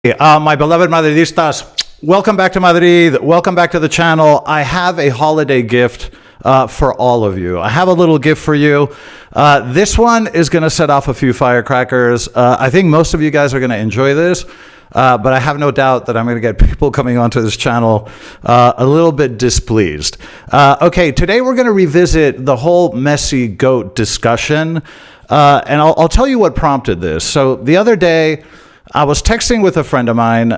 My beloved Madridistas, welcome back to Madrid. Welcome back to the channel. I have a holiday gift for all of you. I have a little gift for you. This one is going to set off a few firecrackers. I think most of you guys are going to enjoy this, but I have no doubt that I'm going to get people coming onto this channel a little bit displeased. Okay, today we're going to revisit the whole Messi GOAT discussion, and I'll tell you what prompted this. So the other day, I was texting with a friend of mine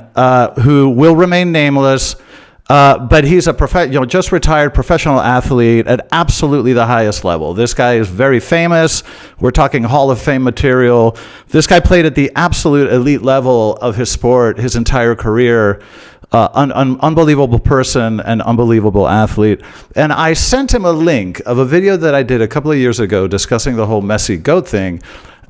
who will remain nameless, but he's a just retired professional athlete at absolutely the highest level. This guy is very famous. We're talking Hall of Fame material. This guy played at the absolute elite level of his sport his entire career. Unbelievable person and unbelievable athlete. And I sent him a link of a video that I did a couple of years ago discussing the whole Messi GOAT thing.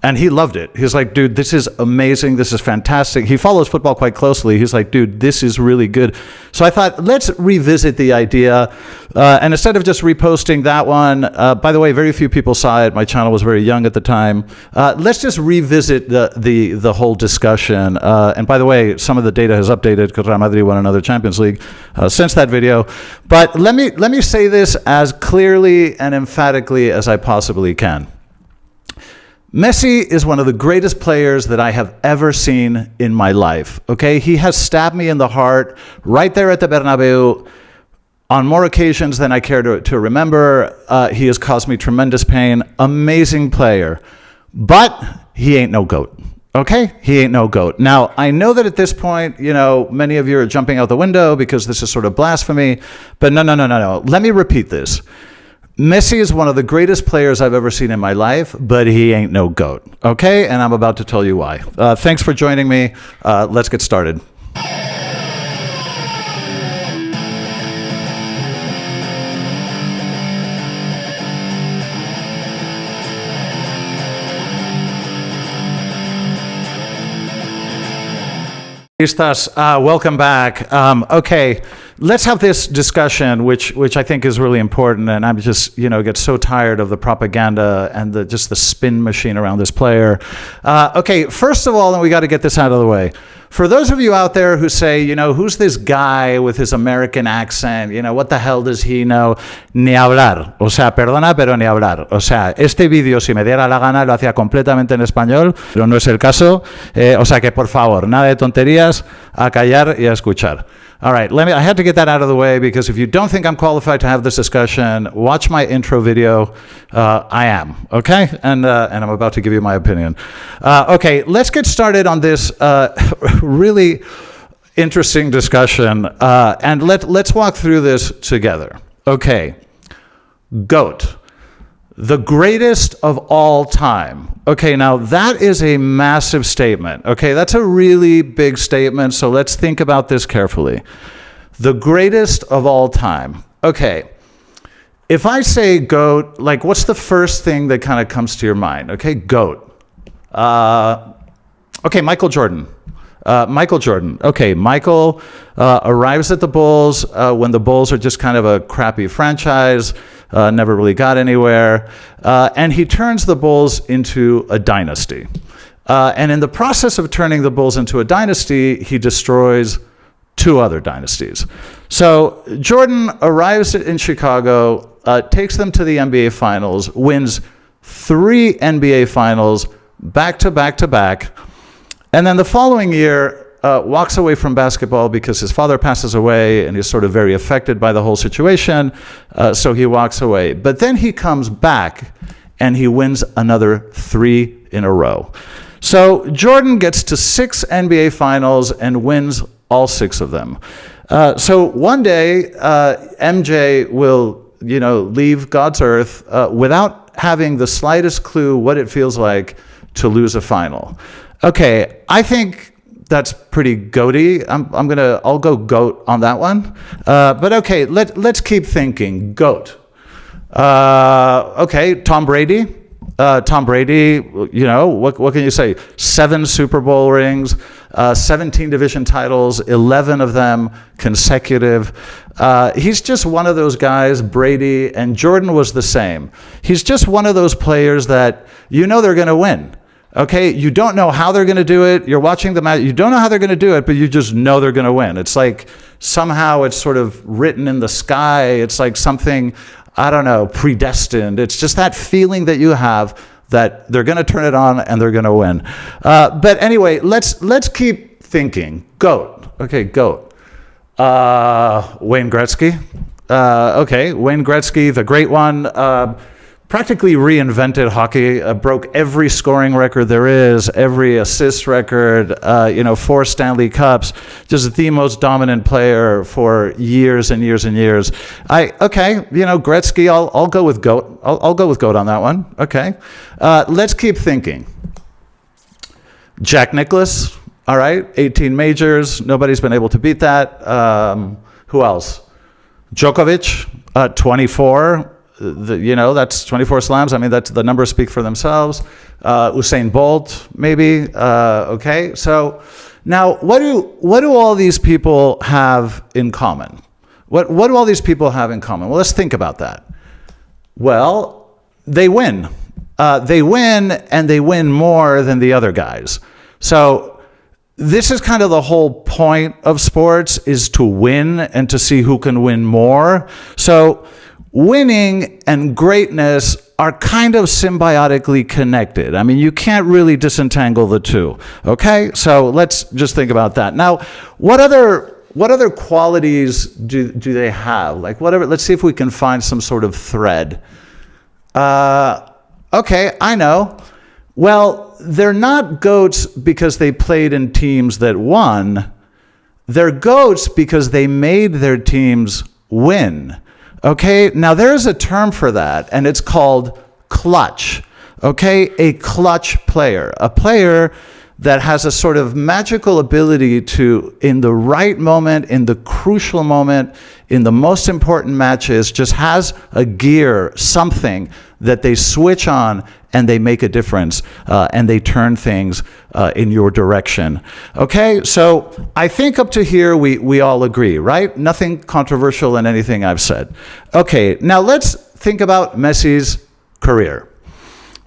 And he loved it. He's like, dude, this is amazing. This is fantastic. He follows football quite closely. He's like, dude, this is really good. So I thought, let's revisit the idea. And instead of just reposting that one, by the way, very few people saw it. My channel was very young at the time. Let's just revisit the whole discussion. And by the way, some of the data has updated because Real Madrid won another Champions League since that video. But let me say this as clearly and emphatically as I possibly can. Messi is one of the greatest players that I have ever seen in my life, okay? He has stabbed me in the heart right there at the Bernabeu on more occasions than I care to remember. He has caused me tremendous pain. Amazing player. But he ain't no GOAT, okay? He ain't no GOAT. Now, I know that at this point, you know, many of you are jumping out the window because this is sort of blasphemy, but no. Let me repeat this. Messi is one of the greatest players I've ever seen in my life, but he ain't no GOAT, okay? And I'm about to tell you why. Thanks for joining me. Let's get started. Welcome back. Okay, let's have this discussion, which I think is really important. And I'm just, get so tired of the propaganda and just the spin machine around this player. Okay, first of all, and we got to get this out of the way. For those of you out there who say, who's this guy with his American accent? What the hell does he know? Ni hablar. O sea, perdona, pero ni hablar. O sea, este vídeo, si me diera la gana, lo hacía completamente en español, pero no es el caso. O sea que, por favor, nada de tonterías, a callar y a escuchar. All right, I had to get that out of the way because if you don't think I'm qualified to have this discussion, watch my intro video. I am, okay? And I'm about to give you my opinion. Okay, let's get started on this really interesting discussion, and let's walk through this together. Okay, GOAT. The greatest of all time. Okay, now that is a massive statement. Okay, that's a really big statement, so let's think about this carefully. The greatest of all time. Okay, if I say GOAT, like what's the first thing that kind of comes to your mind? Okay, GOAT. Okay, Michael Jordan. Michael Jordan. Okay, Michael arrives at the Bulls when the Bulls are just kind of a crappy franchise, never really got anywhere, and he turns the Bulls into a dynasty. And in the process of turning the Bulls into a dynasty, he destroys two other dynasties. So Jordan arrives in Chicago, takes them to the NBA Finals, wins 3 NBA Finals back to back to back, and then the following year, walks away from basketball because his father passes away and he's sort of very affected by the whole situation, so he walks away. But then he comes back and he wins another 3 in a row. So Jordan gets to 6 NBA Finals and wins all 6 of them. So one day, MJ will, leave God's earth without having the slightest clue what it feels like to lose a final. Okay, I think that's pretty goaty. I'll go GOAT on that one. But okay, let's keep thinking. GOAT. Okay, Tom Brady. Tom Brady, what can you say? 7 Super Bowl rings, 17 division titles, 11 of them consecutive. He's just one of those guys, Brady, and Jordan was the same. He's just one of those players that they're going to win. Okay, you don't know how they're going to do it. You're watching the match. You don't know how they're going to do it, but you just know they're going to win. It's like somehow it's sort of written in the sky. It's like something, I don't know, predestined. It's just that feeling that you have that they're going to turn it on and they're going to win. But anyway, let's keep thinking. GOAT. Okay, GOAT. Wayne Gretzky. Okay, Wayne Gretzky, the great one. Practically reinvented hockey, broke every scoring record there is, every assist record, 4 Stanley Cups, just the most dominant player for years and years and years. Gretzky, I'll go with GOAT. I'll go with GOAT on that one. Okay. Let's keep thinking. Jack Nicklaus, all right, 18 majors. Nobody's been able to beat that. Who else? Djokovic, 24. That's 24 slams. I mean, that's the numbers speak for themselves. Usain Bolt, maybe. Okay. So now, what do all these people have in common? What do all these people have in common? Well, let's think about that. Well, they win. They win, and they win more than the other guys. So this is kind of the whole point of sports, is to win and to see who can win more. So winning and greatness are kind of symbiotically connected. I mean, you can't really disentangle the two. Okay? So let's just think about that. Now, what other qualities do they have? Like, whatever, let's see if we can find some sort of thread. Okay, I know. Well, they're not GOATs because they played in teams that won. They're GOATs because they made their teams win. Okay, now there's a term for that, and it's called clutch. Okay, a clutch player. A player that has a sort of magical ability to, in the right moment, in the crucial moment, in the most important matches, just has a gear, something that they switch on and they make a difference, and they turn things in your direction. Okay, so I think up to here we all agree, right? Nothing controversial in anything I've said. Okay, now let's think about Messi's career.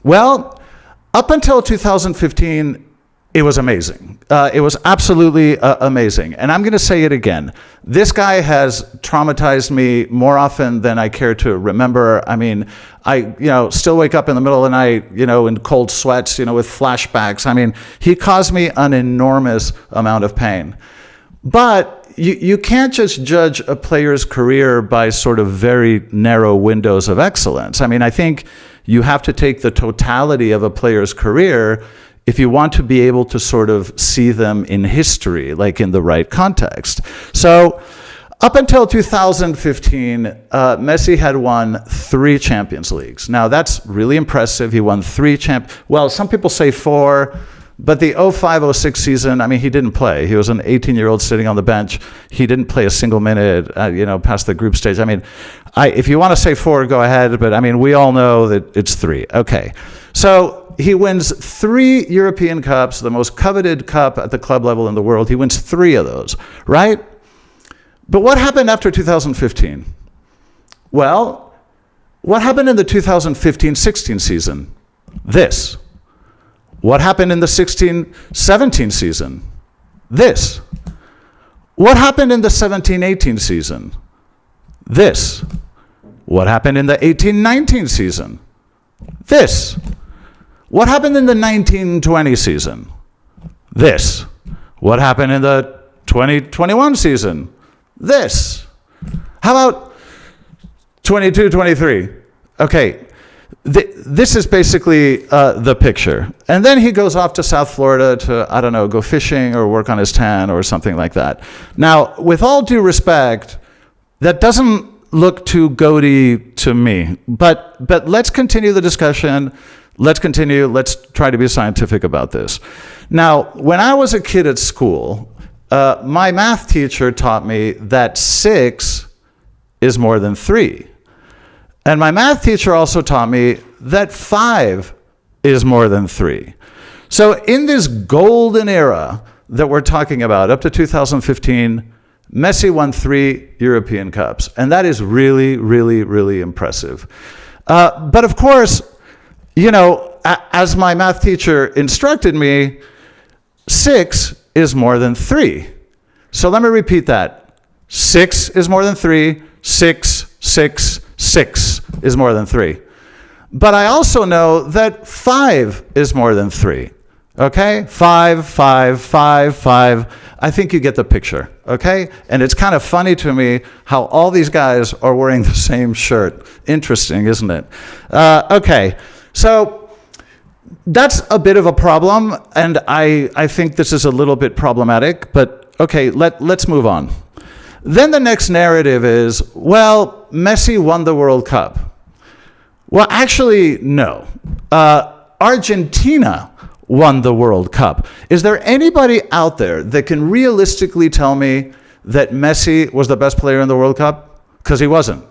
Well, up until 2015, it was amazing. It was absolutely amazing. And I'm going to say it again. This guy has traumatized me more often than I care to remember. I mean, I still wake up in the middle of the night, in cold sweats, with flashbacks. I mean, he caused me an enormous amount of pain. But you can't just judge a player's career by sort of very narrow windows of excellence. I mean, I think you have to take the totality of a player's career if you want to be able to sort of see them in history, like in the right context. So up until 2015, Messi had won 3 Champions Leagues. Now, that's really impressive. He won 3 well, some people say 4, but the 05-06 season, I mean, he didn't play. He was an 18-year-old sitting on the bench. He didn't play a single minute, past the group stage. I mean, if you want to say 4, go ahead, but I mean, we all know that it's 3. Okay. So he wins 3 European Cups, the most coveted cup at the club level in the world. He wins 3 of those, right? But what happened after 2015? Well, what happened in the 2015-16 season? This. What happened in the 16-17 season? This. What happened in the 17-18 season? This. What happened in the 18-19 season? This. What happened in the 19-20 season? This. What happened in the 2021 season? This. How about 22-23? Okay, this is basically the picture. And then he goes off to South Florida to, I don't know, go fishing or work on his tan or something like that. Now, with all due respect, that doesn't look too goaty to me. But let's continue the discussion. Let's continue. Let's try to be scientific about this. Now, when I was a kid at school, my math teacher taught me that 6 is more than 3. And my math teacher also taught me that 5 is more than 3. So in this golden era that we're talking about, up to 2015, Messi won 3 European Cups. And that is really, really, really impressive. But of course, as my math teacher instructed me, 6 is more than 3. So let me repeat that. 6 is more than 3. 6, 6, 6 is more than 3. But I also know that 5 is more than 3. Okay? 5, 5, 5, 5. I think you get the picture. Okay? And it's kind of funny to me how all these guys are wearing the same shirt. Interesting, isn't it? Okay. So that's a bit of a problem, and I think this is a little bit problematic, but okay, let's move on. Then the next narrative is, well, Messi won the World Cup. Well, actually, no. Argentina won the World Cup. Is there anybody out there that can realistically tell me that Messi was the best player in the World Cup? Because he wasn't.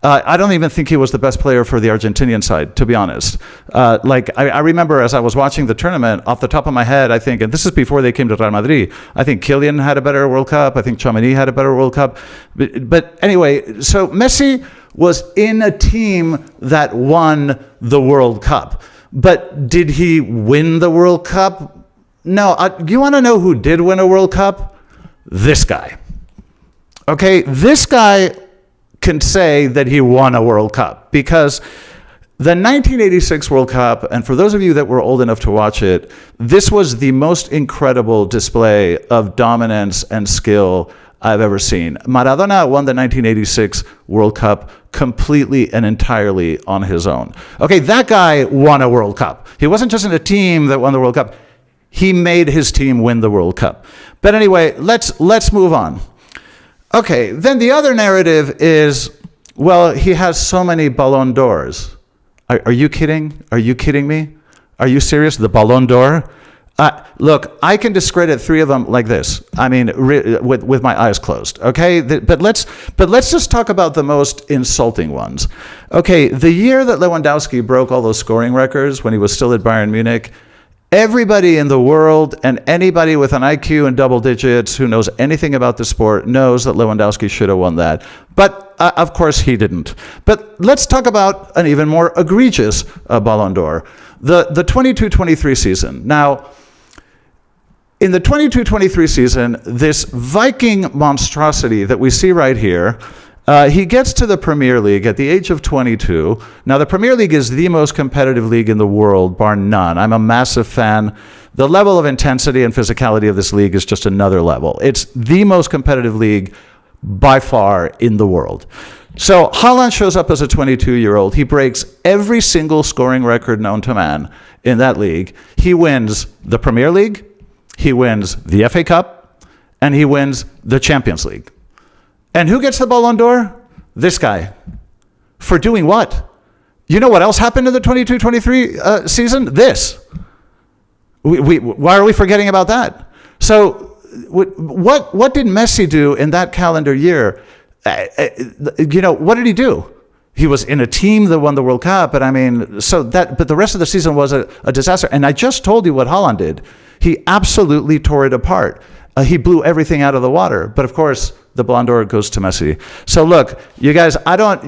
I don't even think he was the best player for the Argentinian side, to be honest. I remember as I was watching the tournament, off the top of my head, I think, and this is before they came to Real Madrid, I think Kylian had a better World Cup. I think Tchouaméni had a better World Cup. But anyway, so Messi was in a team that won the World Cup. But did he win the World Cup? No. You want to know who did win a World Cup? This guy. Okay, this guy can say that he won a World Cup, because the 1986 World Cup, and for those of you that were old enough to watch it, this was the most incredible display of dominance and skill I've ever seen. Maradona won the 1986 World Cup completely and entirely on his own. Okay, that guy won a World Cup. He wasn't just in a team that won the World Cup. He made his team win the World Cup. But anyway, let's move on. Okay, then the other narrative is, well, he has so many Ballon d'Ors. Are you kidding? Are you kidding me? Are you serious? The Ballon d'Or? Look, I can discredit 3 of them like this. I mean, with my eyes closed. Okay, but let's just talk about the most insulting ones. Okay, the year that Lewandowski broke all those scoring records when he was still at Bayern Munich, everybody in the world and anybody with an IQ in double digits who knows anything about the sport knows that Lewandowski should have won that. But of course he didn't. But let's talk about an even more egregious Ballon d'Or. The 22-23 season. Now, in the 22-23 season, this Viking monstrosity that we see right here, he gets to the Premier League at the age of 22. Now, the Premier League is the most competitive league in the world, bar none. I'm a massive fan. The level of intensity and physicality of this league is just another level. It's the most competitive league by far in the world. So Haaland shows up as a 22-year-old. He breaks every single scoring record known to man in that league. He wins the Premier League, he wins the FA Cup, and he wins the Champions League. And who gets the Ballon d'Or? This guy. For doing what? You know what else happened in the 22-23 season? This. Why are we forgetting about that? So what did Messi do in that calendar year? What did he do? He was in a team that won the World Cup, but but the rest of the season was a disaster. And I just told you what Haaland did. He absolutely tore it apart. He blew everything out of the water. But of course, the Ballon d'Or goes to Messi. So look, you guys, I don't,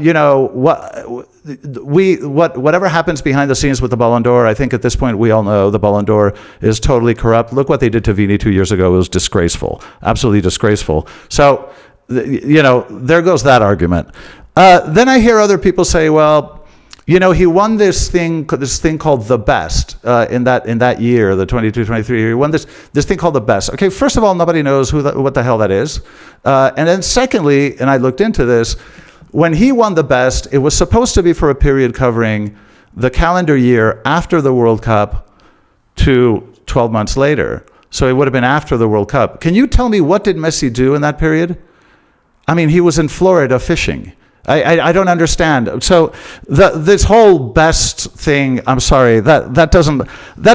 whatever happens behind the scenes with the Ballon d'Or, I think at this point we all know the Ballon d'Or is totally corrupt. Look what they did to Vini 2 years ago. It was disgraceful, absolutely disgraceful. So, there goes that argument. Then I hear other people say, well, he won this thing called the best in that year, the 22-23 year. He won this thing called the best. Okay, first of all, nobody knows what the hell that is. And then secondly, and I looked into this, when he won the best, it was supposed to be for a period covering the calendar year after the World Cup to 12 months later. So it would have been after the World Cup. Can you tell me what did Messi do in that period? I mean, he was in Florida fishing. I don't understand. So this whole best thing, I'm sorry, that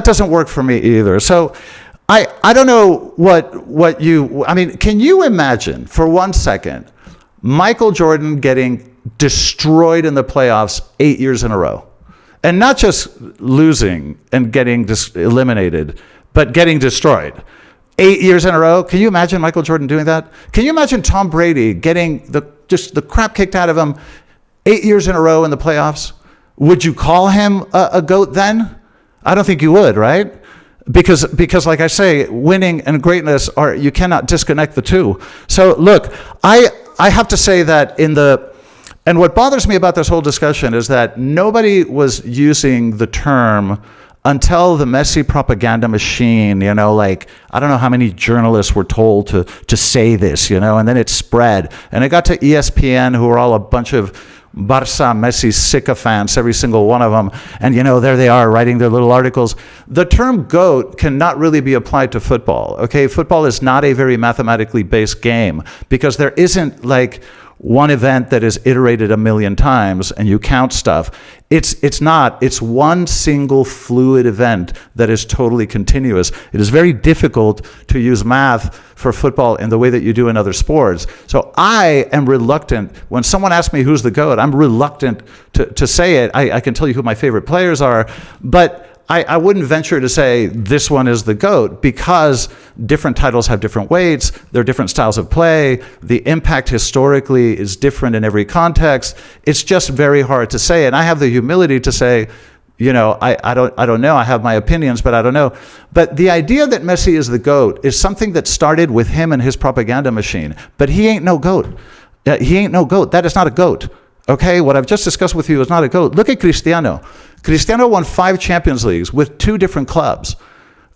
doesn't work for me either. So I don't know can you imagine for 1 second Michael Jordan getting destroyed in the playoffs 8 years in a row? And not just losing and getting eliminated, but getting destroyed 8 years in a row. Can you imagine Michael Jordan doing that? Can you imagine Tom Brady getting the crap kicked out of him 8 years in a row in the playoffs? Would you call him a GOAT then? I don't think you would, right? Because like I say, winning and greatness are, you cannot disconnect the two. So look, I have to say that and what bothers me about this whole discussion is that nobody was using the term until the Messi propaganda machine, like, I don't know how many journalists were told to say this, and then it spread. And it got to ESPN, who were all a bunch of Barça, Messi sycophants, every single one of them. And, there they are writing their little articles. The term GOAT cannot really be applied to football, okay? Football is not a very mathematically based game because there isn't like one event that is iterated a million times and you count stuff. It's not. It's one single fluid event that is totally continuous. It is very difficult to use math for football in the way that you do in other sports. So I am reluctant, when someone asks me who's the GOAT, I'm reluctant to say it. I can tell you who my favorite players are, but I wouldn't venture to say this one is the GOAT because different titles have different weights, there are different styles of play, the impact historically is different in every context. It's just very hard to say, and I have the humility to say, I don't know, I have my opinions, but I don't know. But the idea that Messi is the GOAT is something that started with him and his propaganda machine, but he ain't no GOAT. He ain't no GOAT. That is not a GOAT. Okay, what I've just discussed with you is not a GOAT. Look at Cristiano. Cristiano won 5 Champions Leagues with 2 different clubs.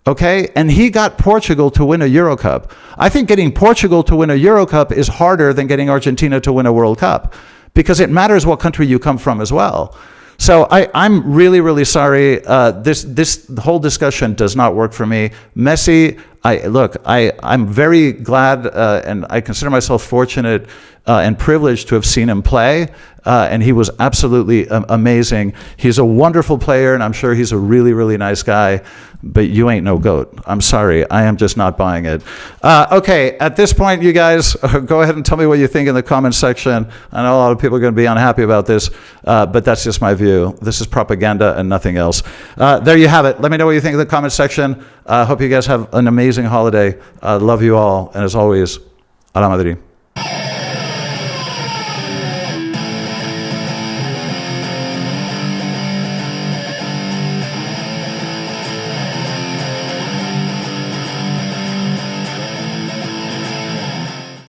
Okay, and he got Portugal to win a Euro Cup. I think getting Portugal to win a Euro Cup is harder than getting Argentina to win a World Cup because it matters what country you come from as well. So I'm really, really sorry. This whole discussion does not work for me. Messi, I'm very glad and I consider myself fortunate and privileged to have seen him play. And he was absolutely amazing. He's a wonderful player, and I'm sure he's a really, really nice guy. But you ain't no GOAT. I'm sorry. I am just not buying it. Okay, at this point, you guys, go ahead and tell me what you think in the comments section. I know a lot of people are going to be unhappy about this, but that's just my view. This is propaganda and nothing else. There you have it. Let me know what you think in the comments section. Hope you guys have an amazing holiday. Love you all. And as always, a la Madrid.